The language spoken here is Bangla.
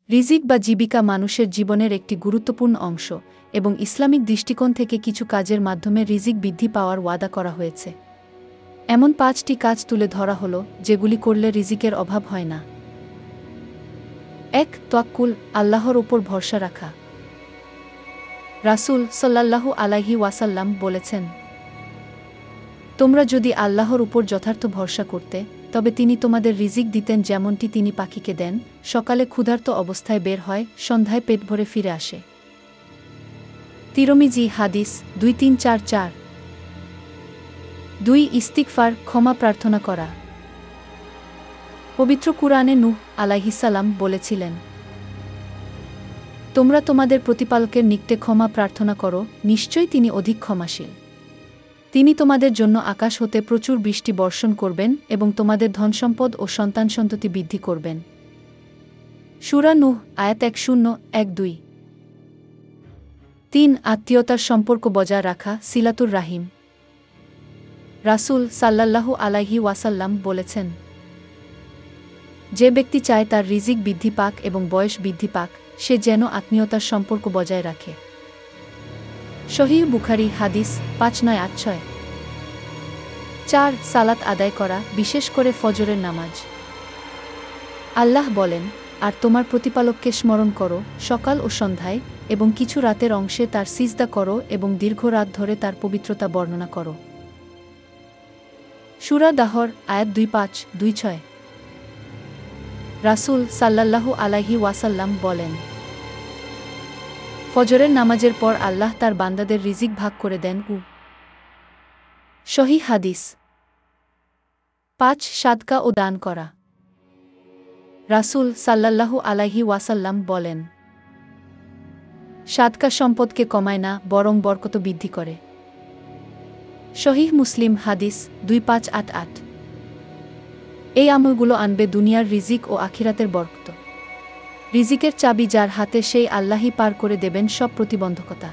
রিজিক বা জীবিকা মানুষের জীবনের একটি গুরুত্বপূর্ণ অংশ এবং ইসলামিক দৃষ্টিকোণ থেকে কিছু কাজের মাধ্যমে রিজিক বৃদ্ধি পাওয়ার ওয়াদা করা হয়েছে। এমন 5টি কাজ তুলে ধরা হলো যেগুলি করলে রিজিকের অভাব হয় না। 1. তাওয়াক্কুল, আল্লাহর উপর ভরসা রাখা। রাসূল সাল্লাল্লাহু আলাইহি ওয়াসাল্লাম বলেছেন, তোমরা যদি আল্লাহর উপর যথার্থ ভরসা করতে, তবে তিনি তোমাদের রিজিক দিতেন যেমনটি তিনি পাখিকে দেন, সকালে ক্ষুধার্ত অবস্থায় বের হয়, সন্ধ্যায় পেট ভরে ফিরে আসে। তিরমিজি হাদিস 2344। 2. ইস্তিগফার, ক্ষমা প্রার্থনা করা। পবিত্র কুরআনে নূহ আলাইহিসসালাম বলেছিলেন, তোমরা তোমাদের প্রতিপালকের নিকটে ক্ষমা প্রার্থনা করো, নিশ্চয়ই তিনি অধিক ক্ষমাশীল। তিনি তোমাদের জন্য আকাশ হতে প্রচুর বৃষ্টি বর্ষণ করবেন এবং তোমাদের ধনসম্পদ ও সন্তানসন্ততি বৃদ্ধি করবেন। সূরা নূহ আয়াত 10:1-2। 3. আত্মীয়তার সম্পর্ক বজায় রাখা, সিলাতুর রাহিম। রাসূল সাল্লাল্লাহু আলাইহি ওয়াসাল্লাম বলেছেন, যে ব্যক্তি চায় তার রিজিক বৃদ্ধি পাক এবং বয়স বৃদ্ধি পাক, সে যেন আত্মীয়তার সম্পর্ক বজায় রাখে। সহিহ বুখারী হাদিস 5986। 4. সালাত আদায় করা, বিশেষ করে ফজরের নামাজ। আল্লাহ বলেন, আর তোমার প্রতিপালককে স্মরণ করো সকাল ও সন্ধ্যায়, এবং কিছু রাতের অংশে তার সিজদা করো এবং দীর্ঘ রাত ধরে তার পবিত্রতা বর্ণনা করো। সূরা দাহর আয়াত 25-26। রাসূল সাল্লাল্লাহু আলাইহি ওয়াসাল্লাম বলেন, ফজরের নামাজের পর আল্লাহ তার বান্দাদের রিজিক ভাগ করে দেন। সহিহ হাদিস। 5. সাদকা ও দান করা। রাসূল সাল্লাল্লাহু আলাইহি ওয়াসাল্লাম বলেন, সাদকা সম্পদকে কমায় না, বরং বরকত বৃদ্ধি করে। সহিহ মুসলিম হাদিস 2588। এই আমলগুলো আনবে দুনিয়ার রিজিক ও আখিরাতের বরকত। রিজিকের চাবি যার হাতে, সেই আল্লাহই পার করে দেবেন সব প্রতিবন্ধকতা।